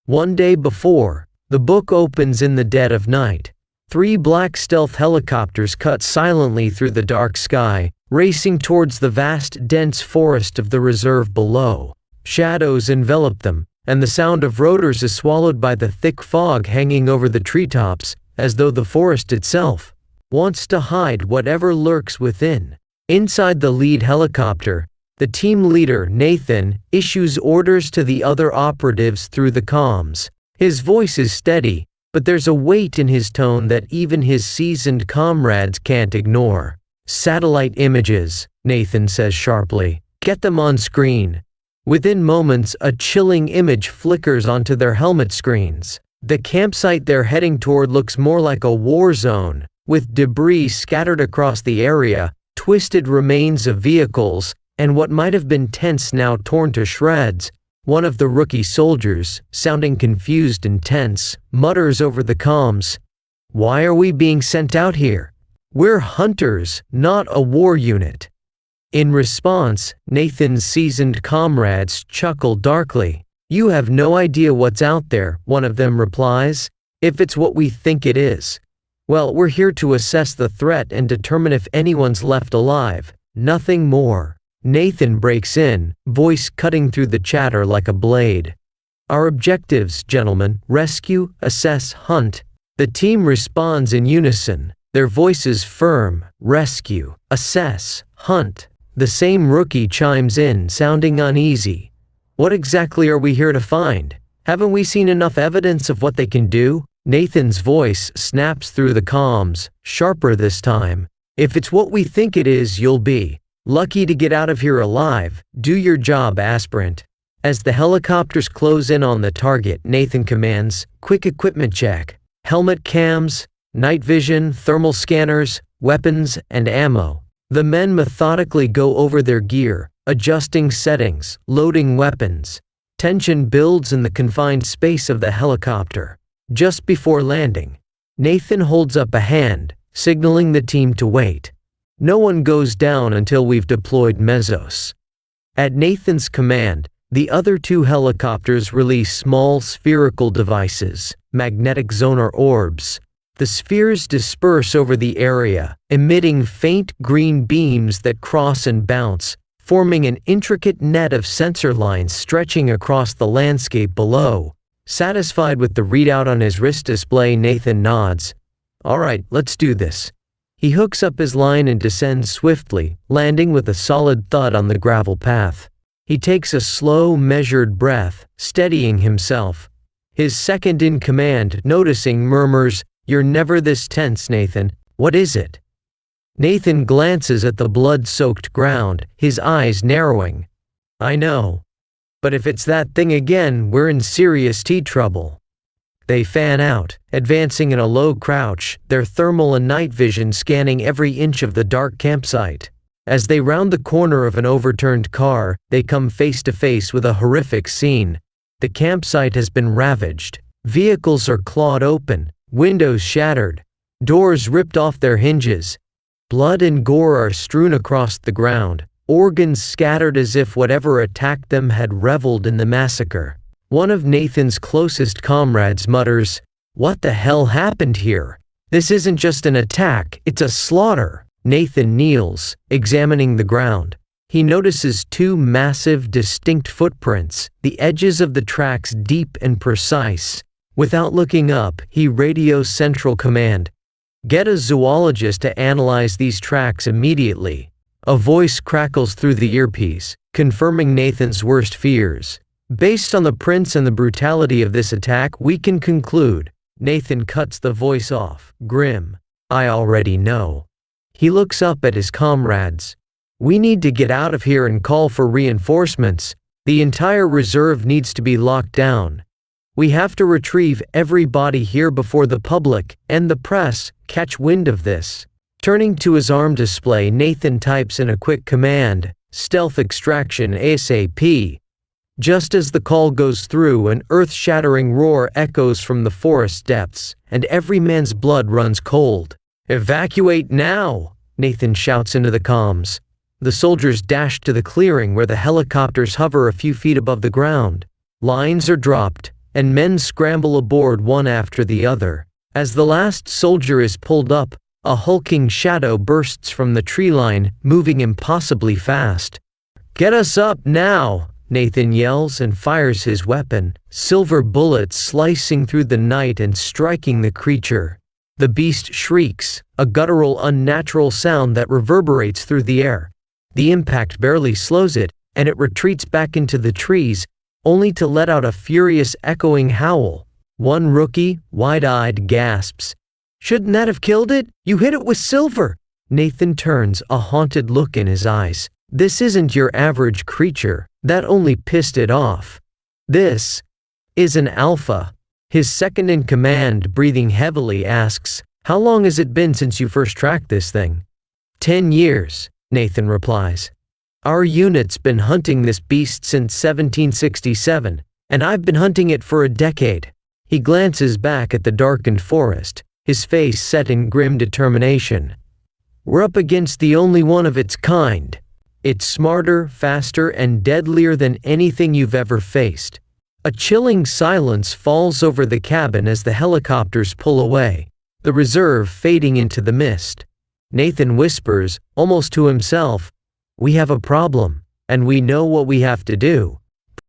One day before, the book opens in the dead of night. 3 black stealth helicopters cut silently through the dark sky, racing towards the vast, dense forest of the reserve below. Shadows envelop them, and the sound of rotors is swallowed by the thick fog hanging over the treetops, as though the forest itself wants to hide whatever lurks within. Inside the lead helicopter, the team leader, Nathan, issues orders to the other operatives through the comms. His voice is steady, but there's a weight in his tone that even his seasoned comrades can't ignore. "Satellite images," Nathan says sharply. "Get them on screen." Within moments, a chilling image flickers onto their helmet screens. The campsite they're heading toward looks more like a war zone, with debris scattered across the area, twisted remains of vehicles, and what might have been tents now torn to shreds. One of the rookie soldiers, sounding confused and tense, mutters over the comms, "Why are we being sent out here? We're hunters, not a war unit." In response, Nathan's seasoned comrades chuckle darkly. "You have no idea what's out there," one of them replies. "If it's what we think it is, well, we're here to assess the threat and determine if anyone's left alive. Nothing more." Nathan breaks in, voice cutting through the chatter like a blade. "Our objectives, gentlemen: rescue, assess, hunt." The team responds in unison, their voices firm. "Rescue, assess, hunt." The same rookie chimes in, sounding uneasy. "What exactly are we here to find? Haven't we seen enough evidence of what they can do?" Nathan's voice snaps through the comms, sharper this time. "If it's what we think it is, you'll be lucky to get out of here alive. Do your job, aspirant." As the helicopters close in on the target, Nathan commands, "Quick equipment check. Helmet cams, night vision, thermal scanners, weapons, and ammo." The men methodically go over their gear, adjusting settings, loading weapons. Tension builds in the confined space of the helicopter. Just before landing, Nathan holds up a hand, signaling the team to wait. "No one goes down until we've deployed Mesos." At Nathan's command, the other 2 helicopters release small spherical devices, magnetic zonar orbs. The spheres disperse over the area, emitting faint green beams that cross and bounce, forming an intricate net of sensor lines stretching across the landscape below. Satisfied with the readout on his wrist display, Nathan nods. "All right, let's do this." He hooks up his line and descends swiftly, landing with a solid thud on the gravel path. He takes a slow, measured breath, steadying himself. His second in command, noticing, murmurs, "You're never this tense, Nathan. What is it?" Nathan glances at the blood-soaked ground, his eyes narrowing. "I know. But if it's that thing again, we're in serious trouble." They fan out, advancing in a low crouch, their thermal and night vision scanning every inch of the dark campsite. As they round the corner of an overturned car, they come face to face with a horrific scene. The campsite has been ravaged. Vehicles are clawed open, windows shattered, doors ripped off their hinges. Blood and gore are strewn across the ground, organs scattered as if whatever attacked them had reveled in the massacre. One of Nathan's closest comrades mutters, "What the hell happened here? This isn't just an attack, it's a slaughter." Nathan kneels, examining the ground. He notices 2 massive, distinct footprints, the edges of the tracks deep and precise. Without looking up, he radios Central Command. "Get a zoologist to analyze these tracks immediately." A voice crackles through the earpiece, confirming Nathan's worst fears. "Based on the prints and the brutality of this attack, we can conclude." Nathan cuts the voice off, grim. "I already know." He looks up at his comrades. "We need to get out of here and call for reinforcements. The entire reserve needs to be locked down. We have to retrieve every body here before the public and the press catch wind of this." Turning to his arm display, Nathan types in a quick command, "Stealth extraction ASAP." Just as the call goes through, an earth-shattering roar echoes from the forest depths, and every man's blood runs cold. "Evacuate now!" Nathan shouts into the comms. The soldiers dash to the clearing where the helicopters hover a few feet above the ground. Lines are dropped, and men scramble aboard one after the other. As the last soldier is pulled up, a hulking shadow bursts from the tree line, moving impossibly fast. "Get us up now!" Nathan yells and fires his weapon, silver bullets slicing through the night and striking the creature. The beast shrieks, a guttural, unnatural sound that reverberates through the air. The impact barely slows it, and it retreats back into the trees, only to let out a furious, echoing howl. One rookie, wide-eyed, gasps, "Shouldn't that have killed it? You hit it with silver!" Nathan turns, a haunted look in his eyes. "This isn't your average creature. That only pissed it off. This is an alpha." His second-in-command, breathing heavily, asks, "How long has it been since you first tracked this thing?" 10 years, Nathan replies. "Our unit's been hunting this beast since 1767, and I've been hunting it for a decade." He glances back at the darkened forest, his face set in grim determination. "We're up against the only one of its kind. It's smarter, faster, and deadlier than anything you've ever faced." A chilling silence falls over the cabin as the helicopters pull away, the reserve fading into the mist. Nathan whispers, almost to himself, "We have a problem, and we know what we have to do."